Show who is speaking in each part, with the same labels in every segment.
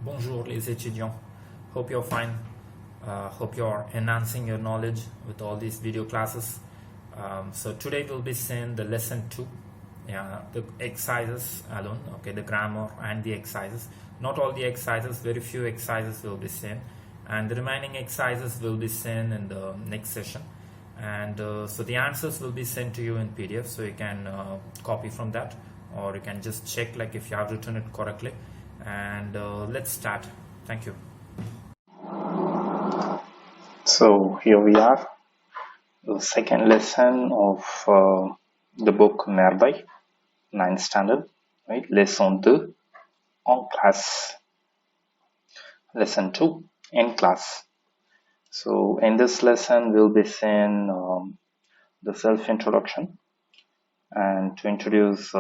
Speaker 1: Bonjour les étudiants. Hope you're fine. Hope you're enhancing your knowledge with all these video classes. So today we'll be seeing the lesson 2, the exercises alone, okay, the grammar and the exercises. Not all the exercises, very few exercises will be seen, and the remaining exercises will be seen in the next session. And so the answers will be sent to you in PDF, so you can copy from that, or you can just check like if you have written it correctly. And let's start. Thank you.
Speaker 2: So here we are, the second lesson of the book Merveille, 9th standard, right? Lesson 2, en classe. Lesson 2, in class. So in this lesson, we'll be seeing the self-introduction and to introduce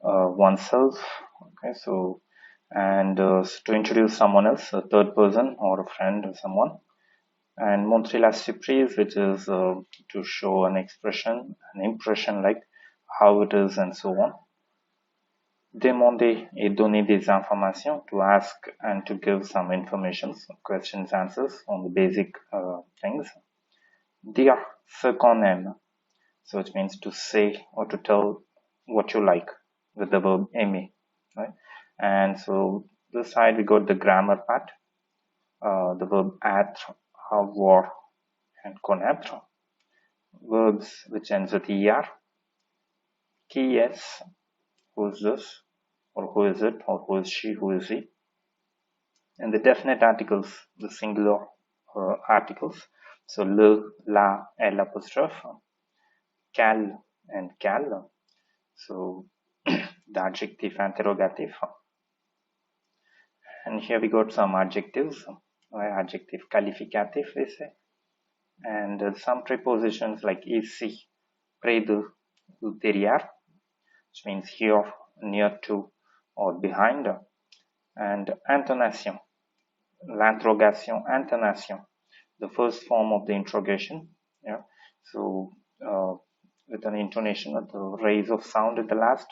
Speaker 2: oneself. Okay, so and to introduce someone else, a third person or a friend or someone. And montrer la surprise, which is to show an expression, an impression, like how it is and so on. Demander et donner des informations, to ask and to give some information, questions, answers on the basic things. Dire ce qu'on aime, so it means to say or to tell what you like with the verb aimer, right? And so this side we got the grammar part, the verb être, avoir, and connaître, verbs which ends with er, qui est, who is this, or who is it, or who is she, who is he, and the definite articles, the singular articles, so le, la, elle apostrophe, quelle and quelle, so the adjective interrogative, and here we got some adjectives, adjective qualificatif we say, and some prepositions like ici, près de, ou derrière, which means here, near to, or behind, and intonation, l'interrogation, intonation, the first form of the interrogation, yeah. So with an intonation of the raise of sound at the last,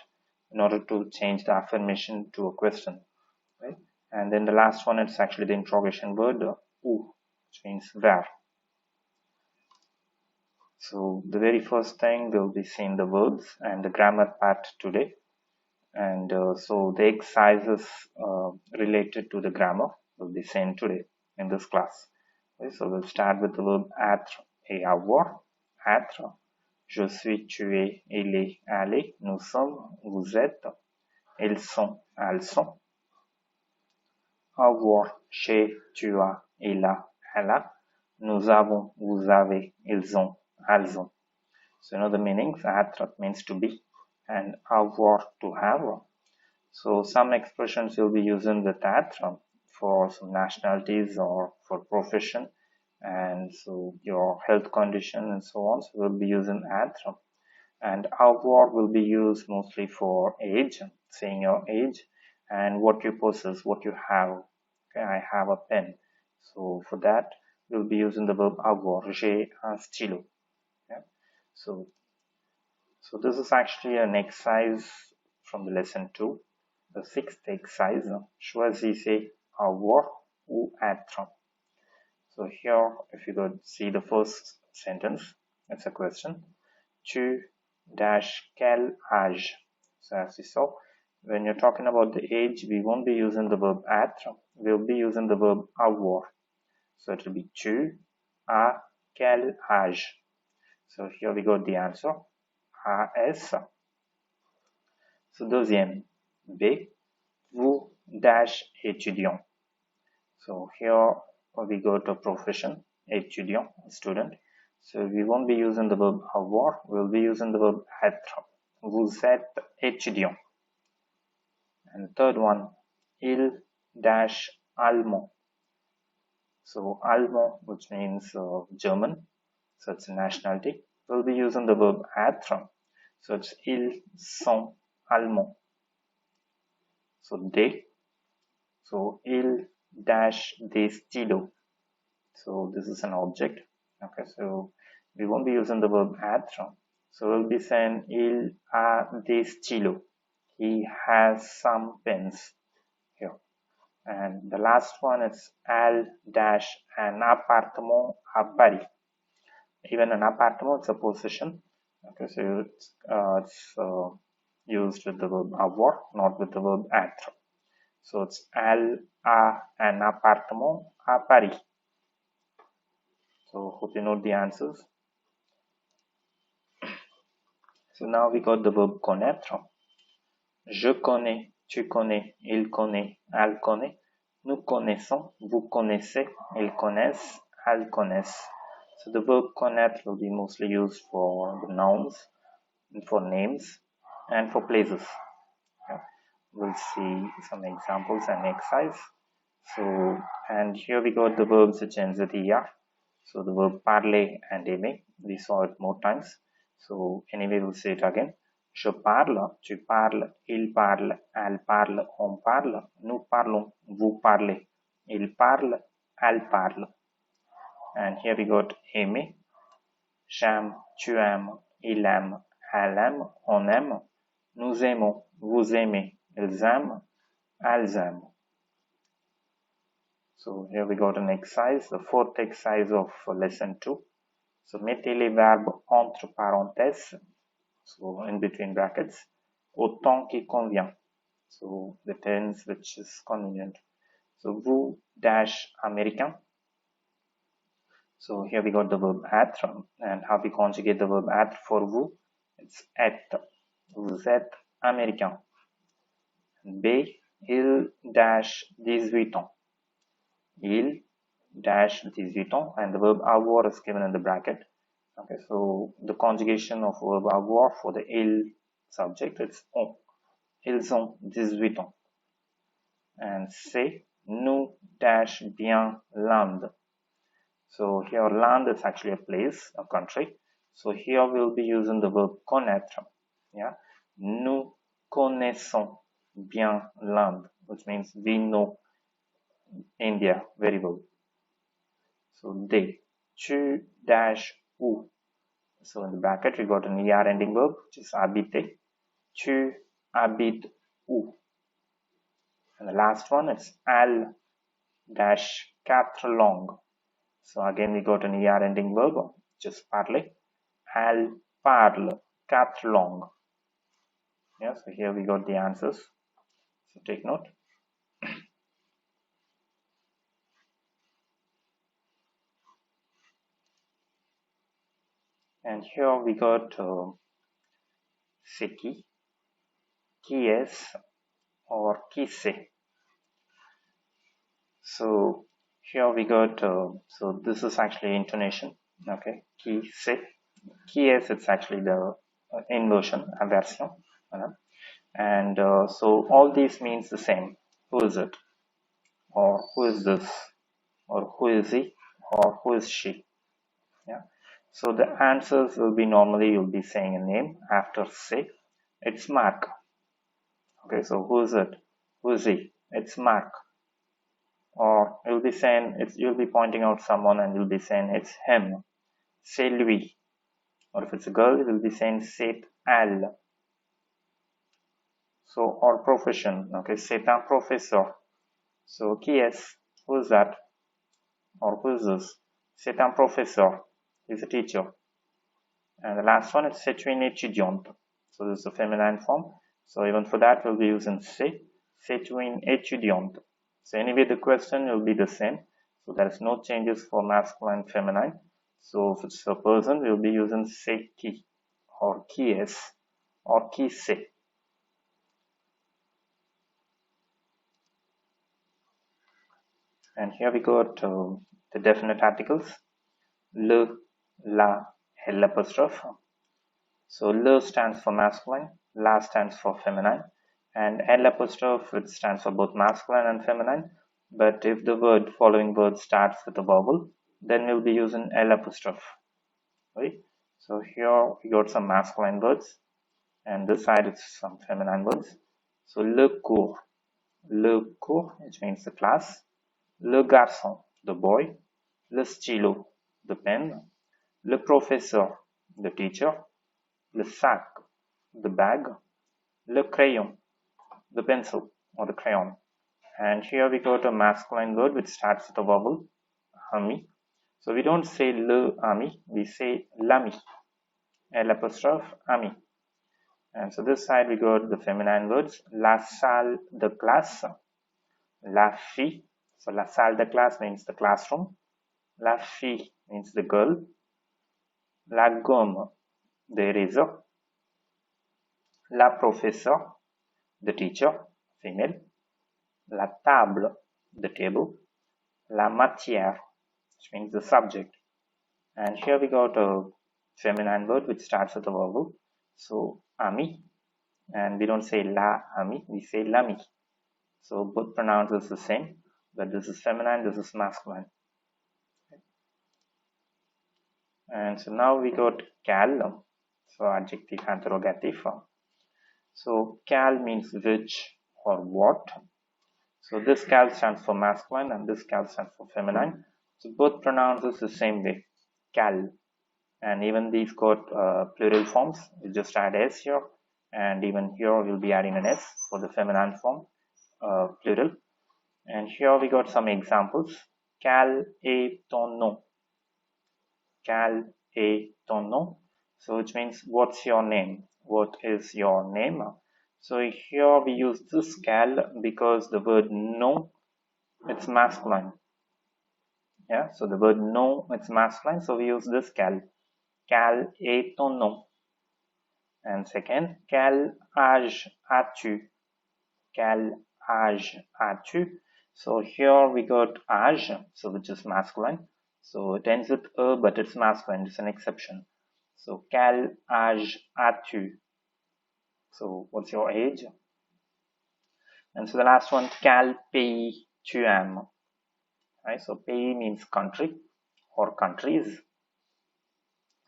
Speaker 2: in order to change the affirmation to a question, right? And then the last one, it's actually the interrogation word, où, which means where. So the very first thing we'll be seeing the verbs and the grammar part today. And so the exercises related to the grammar will be seen today in this class. Okay, so we'll start with the verb être et avoir. Être, je suis, tu es, il est, elle est, nous sommes, vous êtes, ils sont, elles sont. Avoir, j'ai, tu as, il a, elle a, nous avons, vous avez, ils ont, elles ont. So you know the meanings. Être means to be, and avoir, to have. So some expressions you'll be using with être for some nationalities or for profession, and so your health condition and so on. So we'll be using être. And avoir will be used mostly for age, saying your age, and what you possess, what you have. Okay, I have a pen. So for that, we'll be using the verb avoir. J'ai un stylo. Yeah. So this is actually an exercise from the lesson 2, the 6th exercise. Choisissez avoir ou être. So here, if you could see the first sentence, it's a question. Tu dash quel âge? So as you saw, when you're talking about the age, we won't be using the verb être. We'll be using the verb avoir. So it will be tu as quel âge? So here we got the answer. AS. So deuxième, B, vous dash étudiant. So here we go to profession, étudiant, student. So we won't be using the verb avoir, we'll be using the verb être. Vous êtes étudiant. And third one, il dash allemand. So allemand, which means German, so it's a nationality. We'll be using the verb être. So it's ils sont allemands. So they. So ils dash des stylos. So this is an object. Okay, so we won't be using the verb être. So we'll be saying il a des stylos. He has some pens here. And the last one is elle dash un appartement à Paris. Even an appartement, it's a possession. Okay, so it's used with the verb avoir, not with the verb être. So it's elle a un appartement à Paris. So hope you know the answers. So now we got the verb connaître. Je connais, tu connais, il connaît, elle connaît. Nous connaissons, vous connaissez, ils connaissent, elles connaissent. So the verb connaître will be mostly used for the nouns, for names, and for places. Okay. We'll see some examples and exercise. So, and here we got the verbs which ends with er. So the verb parler and aimer, we saw it more times. So anyway, we'll say it again. Je parle, tu parles, il parle, elle parle, on parle, nous parlons, vous parlez, il parle, elle parle. And here we got aimer. J'aime, tu aimes, il aime, elle aime, on aime, nous aimons, vous aimez, ils aiment, elles aiment. So here we got an exercise, the fourth exercise of lesson 2. So mettez les verbes entre parenthèses, so in between brackets, au temps qui convient. So the tense which is convenient. So vous dash américain. So here we got the verb être, and how we conjugate the verb être for vous. It's êtes. Vous êtes américain. B, il dash 18 ans. Il dash 18 ans, and the verb avoir is given in the bracket. Okay, so the conjugation of verb avoir for the il subject, it's on. Ils ont 18 ans. And C, nous dash bien l'Inde. So here land is actually a place, a country. So here we'll be using the verb connaître. Yeah, nous connaissons bien l'Inde, which means we know India very well. So D, tu dash où. So in the bracket we got an er ending verb, which is habiter. Tu habites où. And the last one is elle dash 4 langues. So again we got an er ending verb, which is parler. Elle parle 4 langues. Yeah, so here we got the answers. So take note. And here we got c'est qui est, or qui c'est. So here we got, so this is actually intonation. Okay, qui c'est. Qui est, it's actually the inversion, inversion. And so all these means the same. Who is it? Or who is this? Or who is he? Or who is she? Yeah. So the answers will be normally you'll be saying a name after say. It's Mark. Okay, so who is it? Who is he? It's Mark. Or you'll be saying you'll be pointing out someone and you'll be saying it's him. C'est lui. Or if it's a girl, you'll be saying c'est elle. So or profession. Okay, c'est un professeur. So qui est? Who is that? Or who is this? C'est un professeur. He's a teacher. And the last one is c'est une étudiante. So this is the feminine form. So even for that we'll be using c'est une étudiante. So anyway the question will be the same. So there is no changes for masculine and feminine. So if it's a person we'll be using c'est qui, or qui est, or qui c'est. And here we got the definite articles. Le, la, L apostrophe. So le stands for masculine, la stands for feminine, and L apostrophe, it stands for both masculine and feminine. But if the following word starts with a vowel, then we'll be using L apostrophe. Right? So here we got some masculine words, and this side it's some feminine words. So le cours, which means the class. Le garçon, the boy. Le stylo, the pen. Le professeur, the teacher. Le sac, the bag. Le crayon, the pencil or the crayon. And here we got a masculine word which starts with a vowel, ami. So we don't say le ami, we say l'ami, L apostrophe ami. And so this side we got the feminine words, la salle de classe, la fille. So la salle de classe means the classroom, la fille means the girl, la gomme, the eraser, la professeur, the teacher, female, la table, the table, la matière, which means the subject. And here we got a feminine word which starts with a vowel, so ami, and we don't say la ami, we say l'ami. So both pronouns is the same, but this is feminine, this is masculine. And so now we got quelle, so adjective interrogative. So quelle means which or what. So this quelle stands for masculine and this quelle stands for feminine. So both pronouns is the same way, quelle. And even these got plural forms. We just add s here, and even here we'll be adding an s for the feminine form, plural. And here we got some examples. Quel est ton nom? Quel est ton nom? So which means what's your name? What is your name? So here we use this quel because the word nom, it's masculine. Yeah, so the word nom, it's masculine, so we use this quel. Quel est ton nom? And second, quel âge as-tu? Quel âge as-tu? So here we got âge, so which is masculine. So it ends with a, but it's masculine, it's an exception. So quel âge as-tu? So what's your age? And so the last one, quel pays tu aimes? Right, so pays means country or countries.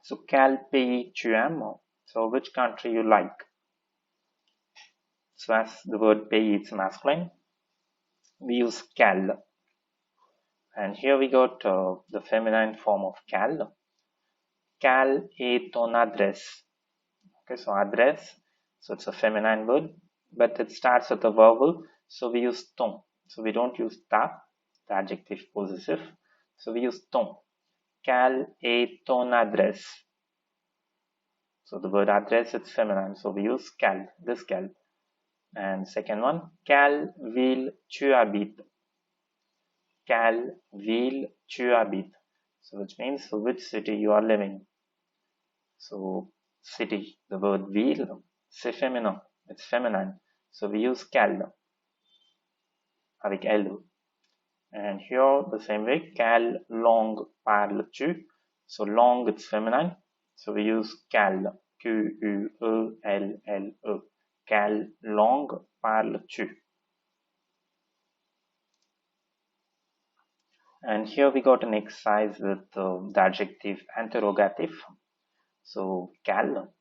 Speaker 2: So quel pays tu aimes? So which country you like? So as the word pays is masculine, we use quel. And here we got the feminine form of quel. Quelle est ton adresse? Okay, so adresse, so it's a feminine word, but it starts with a vowel, so we use ton. So we don't use ta, the adjective possessive. So we use ton. Quelle est ton adresse? So the word address, it's feminine, so we use quelle, this quelle. And second one, quelle ville tu habites? Quelle ville tu habites? So which means which city you are living. So city, the word ville, c'est féminin, it's feminine. So we use quelle avec L. And here the same way, quelle langue parles-tu? So langue, it's feminine. So we use quelle, Q-U-E-L-L-E. Quelle langue parles-tu? And here we got an exercise with the adjective interrogative. So quelle.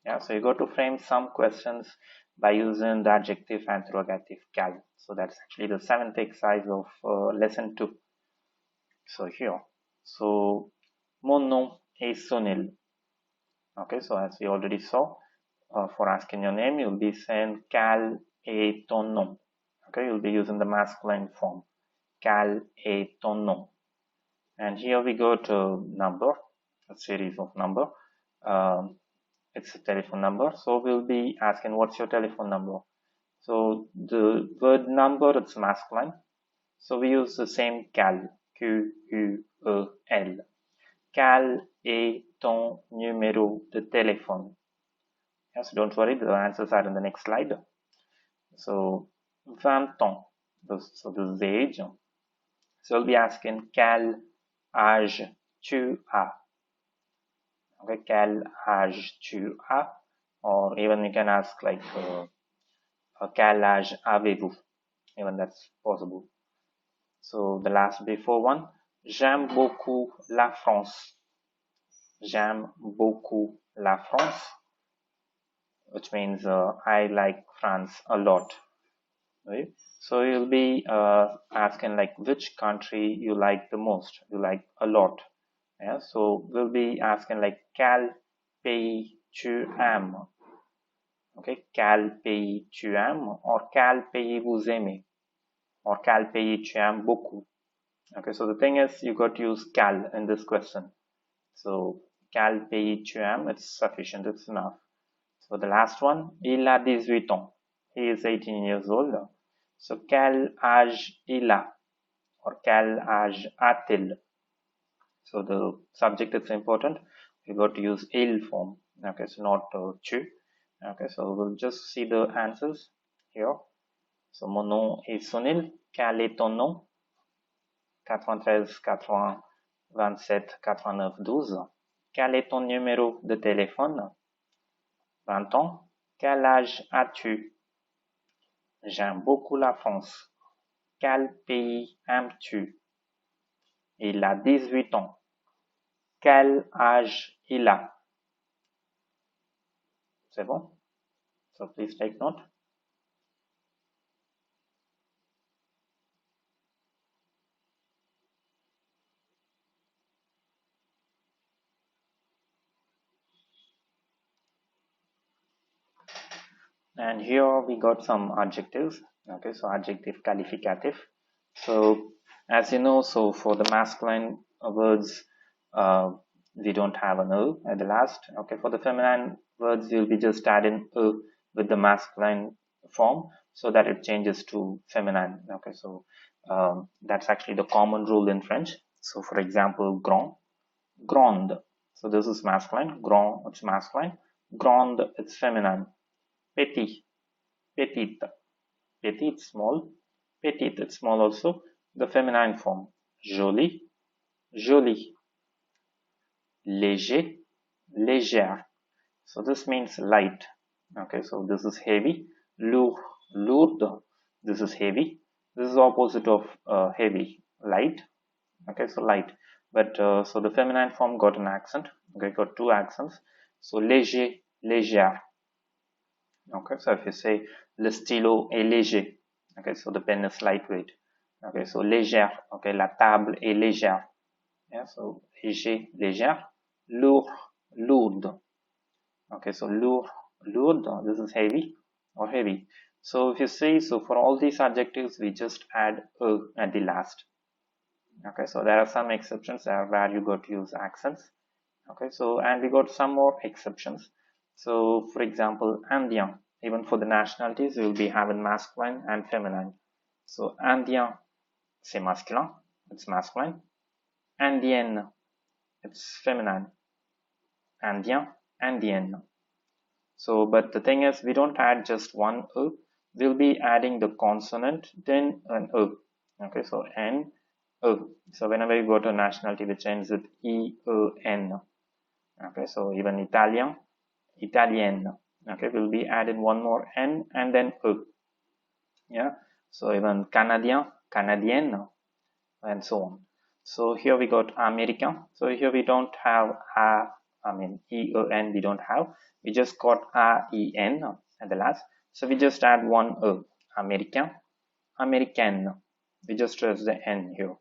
Speaker 2: Yeah, so you got to frame some questions by using the adjective interrogative quelle. So that's actually the 7th exercise of lesson 2. So here, so mon nom est Sunil. Okay, so as we already saw, for asking your name, you'll be saying quel est ton nom. Okay, you'll be using the masculine form. Quel est ton nom? And here we got a number, a series of number. It's a telephone number, so we'll be asking what's your telephone number. So the word number, it's masculine, so we use the same quel, Q-U-E-L. Quel est ton numéro de téléphone? Yes, don't worry, the answers are in the next slide. So 20 ans, so this is the age. So we'll be asking quel âge tu as? Okay, quel âge tu as? Or even you can ask like quel âge avez-vous? Even that's possible. So the last before one, j'aime beaucoup la France. J'aime beaucoup la France, which means I like France a lot. Right? So you'll be asking like which country you like the most, you like a lot. Yeah, so we'll be asking like quel pays tu aimes? Okay, quel pays tu aimes or quel pays vous aimez? or quel pays tu aimes beaucoup. Okay, so the thing is you got to use quel in this question. So quel pays tu aimes, it's sufficient, it's enough. So the last one, il a 18 ans. He is 18 years old. So quel âge il a, or quel âge a-t-il? So the subject is important. You got to use il form. Okay, so not tu. Okay, so we'll just see the answers here. So mon nom est Sunil. Quel est ton nom? 93 80 27 89 12. Quel est ton numéro de téléphone? 20 ans. Quel âge as-tu? J'aime beaucoup la France. Quel pays aimes-tu? Il a 18 ans. Quel âge il a? C'est bon? So please take note. And here we got some adjectives. Okay, so adjective qualificative. So as you know, so for the masculine words, we don't have an "e" at the last. Okay, for the feminine words, you'll be just adding "e" with the masculine form so that it changes to feminine. Okay, so that's actually the common rule in French. So for example, grand, grande. So this is masculine. Grand, it's masculine. Grande, it's feminine. Petit, petite, petite, small. Petite, it's small also. The feminine form. Joli, jolie. Léger, légère. So this means light. Okay, so this is heavy. Lourd, lourde. This is heavy. This is opposite of heavy. Light. Okay, so light. But so the feminine form got an accent. Okay, got two accents. So léger, légère. Okay, so if you say le stylo est léger. Okay, so the pen is lightweight. Okay, so légère. Okay, la table est légère. Yeah, so léger, légère. Lourd, lourde. Okay, so lourd, lourde, this is heavy or heavy. So if you see, so for all these adjectives, we just add "e" at the last. Okay, so there are some exceptions where you got to use accents. Okay, so and we got some more exceptions. So for example, Indien, even for the nationalities, we will be having masculine and feminine. So Indien, c'est masculin, it's masculine. Indienne, it's feminine. Indien, indienne. So, but the thing is, we don't add just one "e." We'll be adding the consonant, then an "e." Okay, so N, "e." So whenever you go to nationality which ends with E, E, N. Okay, so even Italian, Italienne. Okay, we'll be adding one more N and then "e." Yeah, so even Canadien, Canadienne, and so on. So here we got American. So here we don't have E-O-N we don't have. We just got A-E-N at the last. So we just add one E. American, Americaine. We just stress the N here.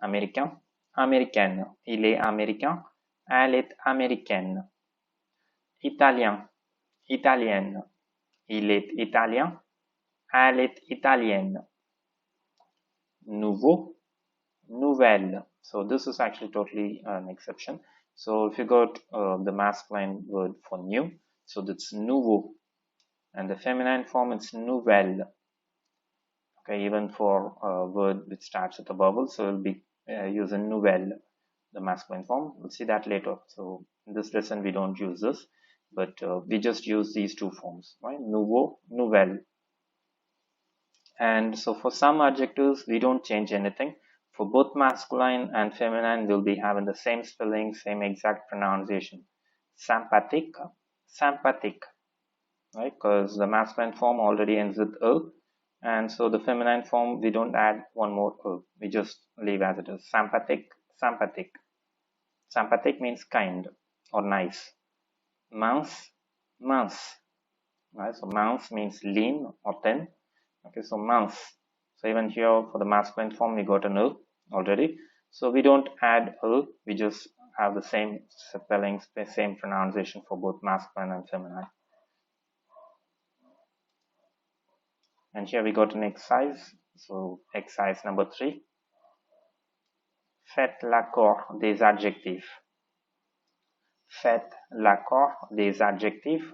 Speaker 2: American, Americaine. Il est américain. Elle est américaine. Italien, italienne. Il est italien. Elle est italienne. Nouveau, nouvelle. So this is actually totally an exception. So if you got the masculine word for new, so that's nouveau, and the feminine form it's nouvelle. Okay, even for a word which starts with a vowel, so we'll be using nouvelle, the masculine form. We'll see that later. So in this lesson we don't use this, but we just use these two forms, right? Nouveau, nouvelle. And so for some adjectives we don't change anything. For both masculine and feminine, we'll be having the same spelling, same exact pronunciation. Sympathique, sympathique, right? Because the masculine form already ends with "e", and so the feminine form, we don't add one more "e". We just leave as it is. Sympathique, sympathique. Sympathique means kind or nice. Mince, mince. Right? So mince means lean or thin. Okay, so mince. So even here for the masculine form, we got an "e" already. So we don't add "e", we just have the same spelling, same pronunciation for both masculine and feminine. And here we got an exercise. So exercise number 3. Faites l'accord des adjectifs. Faites l'accord des adjectifs.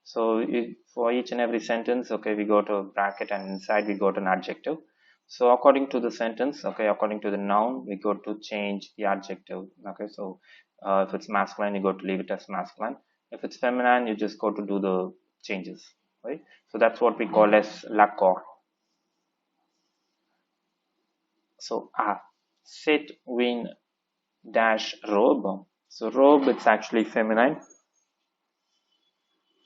Speaker 2: So for each and every sentence, okay, we got a bracket and inside we got an adjective. So according to the sentence, okay, according to the noun, we got to change the adjective. Okay, so if it's masculine, you got to leave it as masculine. If it's feminine, you just got to do the changes, right? So that's what we call as l'accord. So cette une dash robe. So robe, it's actually feminine.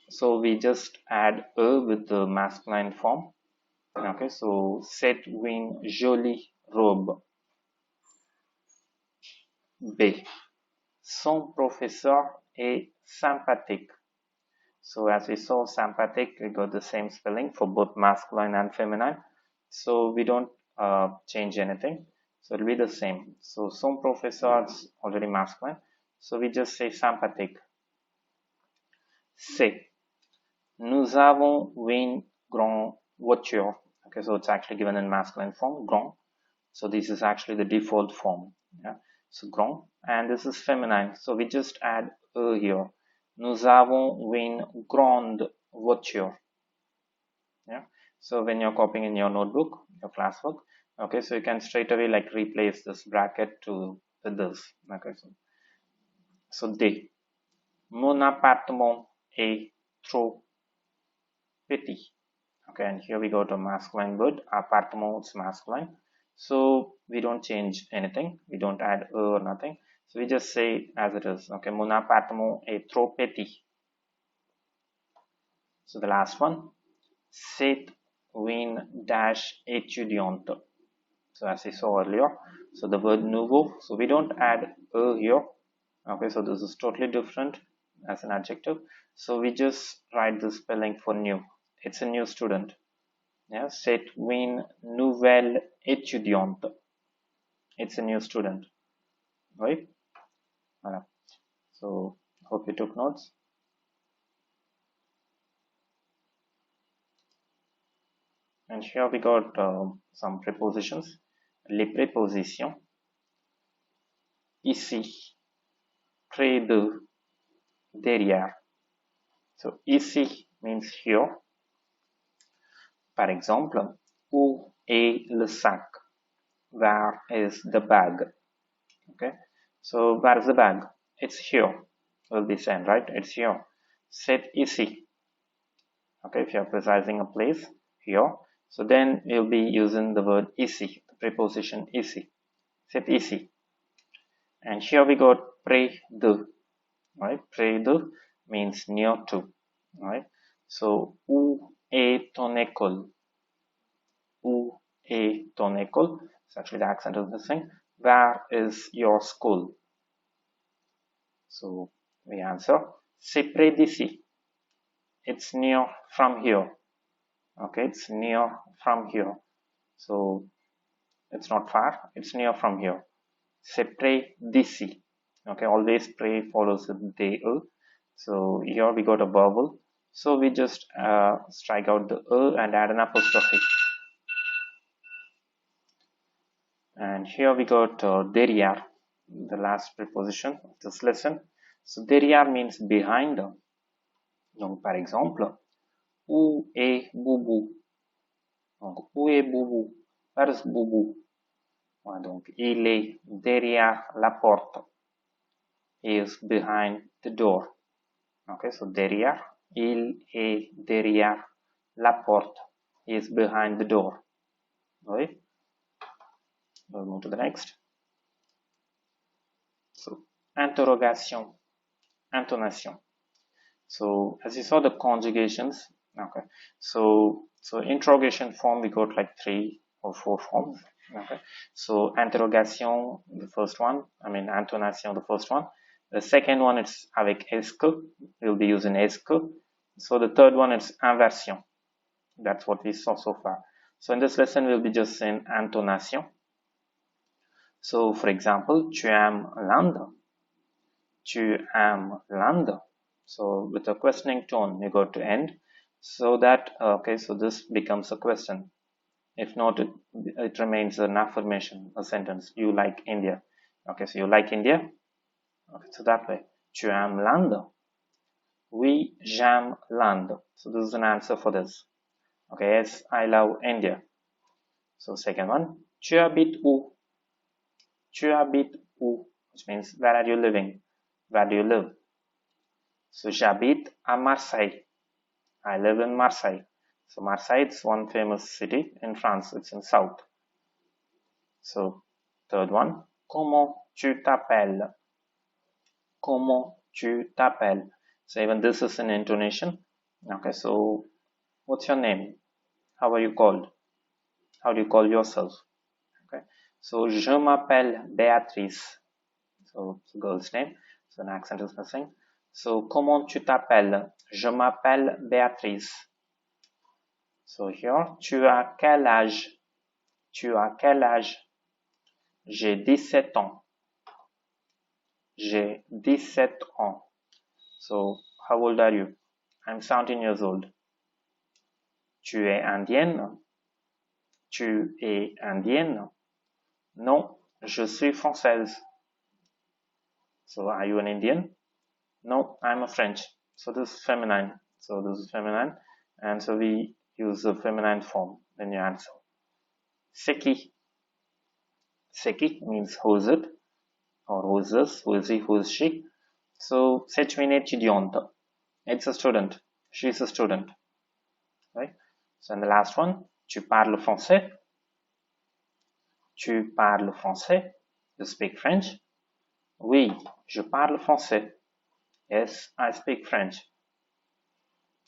Speaker 2: So we just add a with the masculine form. Okay, so cette une jolie robe. B. Son professeur est sympathique. So as we saw, sympathique, we got the same spelling for both masculine and feminine. So we don't change anything. So it'll be the same. So son professeur is already masculine. So we just say sympathique. C. Nous avons une grande voiture. Okay, so it's actually given in masculine form, grand. So this is actually the default form. Yeah. So grand, and this is feminine. So we just add a here. Nous avons une grande voiture. Yeah. So when you're copying in your notebook, your classwork, okay, so you can straight away like replace this bracket with this. Okay, so D. Mon appartement est trop petit. Okay, and here we go to masculine word. Appartement is masculine. So we don't change anything. We don't add a or nothing. So we just say as it is. Okay, mon appartement est trop petit. So the last one. C'est une dash étudiante. So as we saw earlier. So the word nouveau. So we don't add a here. Okay, so this is totally different as an adjective. So we just write the spelling for new. It's a new student. Yeah, c'est une nouvelle étudiante. It's a new student, right? So hope you took notes. And here we got some prepositions. Les prépositions. Ici, près de, derrière. So ici means here. Par exemple, où est le sac? Where is the bag? Okay, so where is the bag? It's here. Will be saying, right? It's here. C'est ici. Okay, if you're precising a place here, so then you'll be using the word ici, the preposition ici. C'est ici. And here we got près de. Right? Près de means near to. Right? So où est ton école? Où est ton école? It's actually the accent is missing. Where is your school? So we answer, c'est près d'ici. It's near from here. Okay, it's near from here. So it's not far, it's near from here. C'est près d'ici. Okay, always près follows with de. So here we got a vowel. So we just strike out the and add an apostrophe. And here we got derrière, the last preposition of this lesson. So derrière means behind. Donc par exemple, où est Boubou? Donc où est Boubou? Where is Boubou? Donc il est derrière la porte. He is behind the door. Okay, so derrière, il est derrière la porte. He is behind the door. Right? We'll move to the next. So interrogation, intonation. So as you saw the conjugations, okay. So interrogation form we got like 3 or 4 forms. Okay. So interrogation, the first one. I mean intonation, the first one. The second one is avec est-ce que. We'll be using est-ce que. So the third one is inversion. That's what we saw so far. So in this lesson we'll be just saying intonation. So for example, tu aimes l'Inde? Tu aimes l'Inde? So with a questioning tone, you go to end. So that, okay, so this becomes a question. If not, it remains an affirmation, a sentence. You like India. Okay, so you like India. Okay, so that way. Tu aimes l'Inde? Oui, j'aime l'Inde. So this is an answer for this. Okay, yes, I love India. So second one, tu habites où? Tu habites où? Which means where are you living? Where do you live? So j'habite à Marseille. I live in Marseille. So Marseille is one famous city in France. It's in south. So third one, comment tu t'appelles? Comment tu t'appelles? So even this is an intonation. Okay, so what's your name? How are you called? How do you call yourself? Okay, so je m'appelle Béatrice. So it's a girl's name. So an accent is missing. So comment tu t'appelles? Je m'appelle Béatrice. So here, tu as quel âge? Tu as quel âge? J'ai 17 ans. J'ai 17 ans. So, how old are you? I'm 17 years old. Tu es indienne? Tu es indienne? Non, je suis française. So, are you an Indian? No, I'm a French. So, this is feminine. So, this is feminine. And so, we use the feminine form when you answer. C'est qui? C'est qui means who is it? Or who is this? Who is he? Who is she? So, c'est une étudiante. It's a student. She's a student. Right? So, and the last one, tu parles français? Tu parles français? You speak French? Oui, je parle français. Yes, I speak French.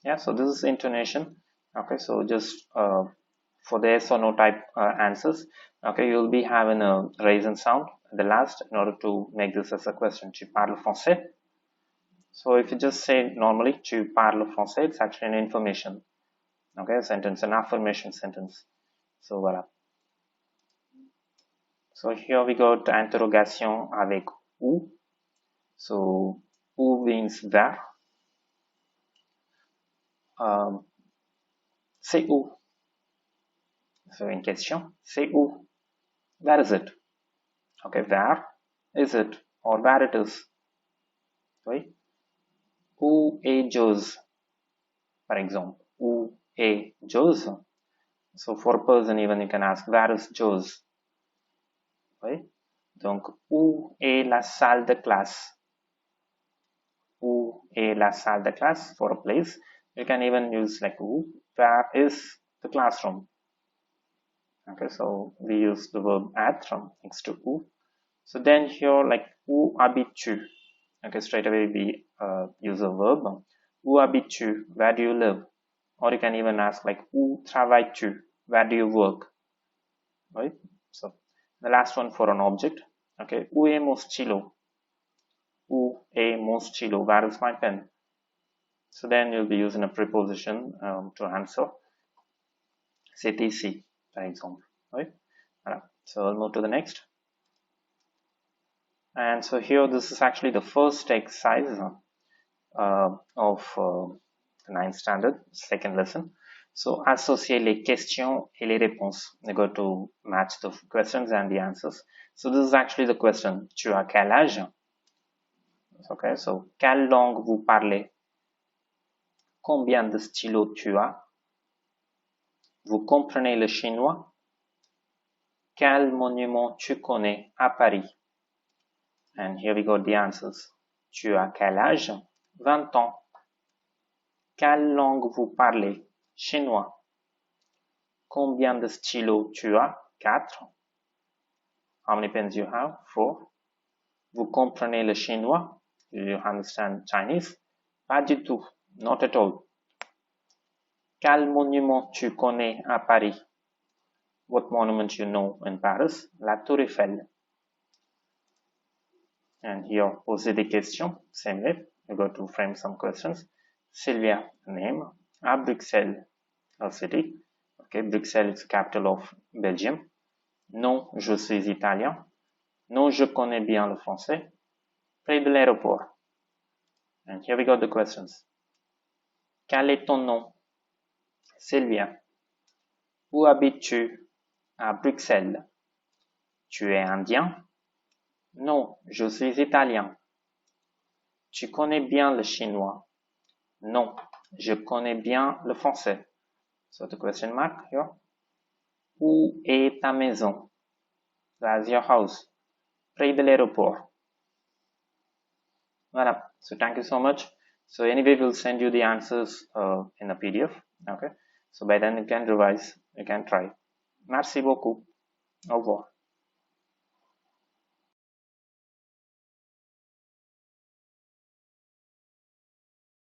Speaker 2: Yeah, so this is intonation. Okay, so just for the yes or no type answers, okay, you'll be having a raisin sound at the last in order to make this as a question. Tu parles français? So if you just say normally, tu parles français, it's actually an information. Okay, a sentence, an affirmation sentence. So voilà. So here we got interrogation avec où. So où means where. C'est où? So in question, c'est où? Where is it? Okay, where is it? Or where it is? Right? Où est Joe's? For example, où est Joe's? So for a person, even you can ask, where is Joe's? Right? Donc, où est la salle de classe? Où est la salle de classe? For a place, you can even use like où. Where is the classroom? Okay, so we use the verb être next to où. So then here, like où habites-tu? Okay, straight away we use a verb. Où habites-tu? Where do you live? Or you can even ask like où travailles-tu? Where do you work? Right? So the last one for an object. Okay, où est mon stylo? Où est mon stylo? Where is my pen? So then you'll be using a preposition to answer. C'est ici, for example. Right? So I'll move to the next. And so here, this is actually the first exercise of the 9th standard, second lesson. So associer les questions et les réponses. You got to match the questions and the answers. So this is actually the question. Tu as quel âge? Okay, so quelle langue vous parlez? Combien de stylos tu as? Vous comprenez le chinois? Quel monument tu connais à Paris? And here we got the answers. Tu as quel âge? 20 ans. Quelle langue vous parlez? Chinois. Combien de stylos tu as? 4. How many pens you have? 4. Vous comprenez le chinois? Do you understand Chinese? Pas du tout. Not at all. Quel monument tu connais à Paris? What monument you know in Paris? La Tour Eiffel. And here, posez des questions. Same way. You got to frame some questions. Sylvia, name. À Bruxelles, a city. Okay, Bruxelles is the capital of Belgium. Non, je suis italien. Non, je connais bien le français. Près de l'aéroport. And here we got the questions. Quel est ton nom? Sylvia. Où habites-tu? À Bruxelles. Tu es indien? Non, je suis italien. Tu connais bien le chinois? Non, je connais bien le français. So the question mark here. Où est ta maison? Where's your house? Près de l'aéroport. Voilà. So thank you so much. So anyway, we'll send you the answers in a PDF. Okay. So by then you can revise, you can try. Merci beaucoup. Au revoir.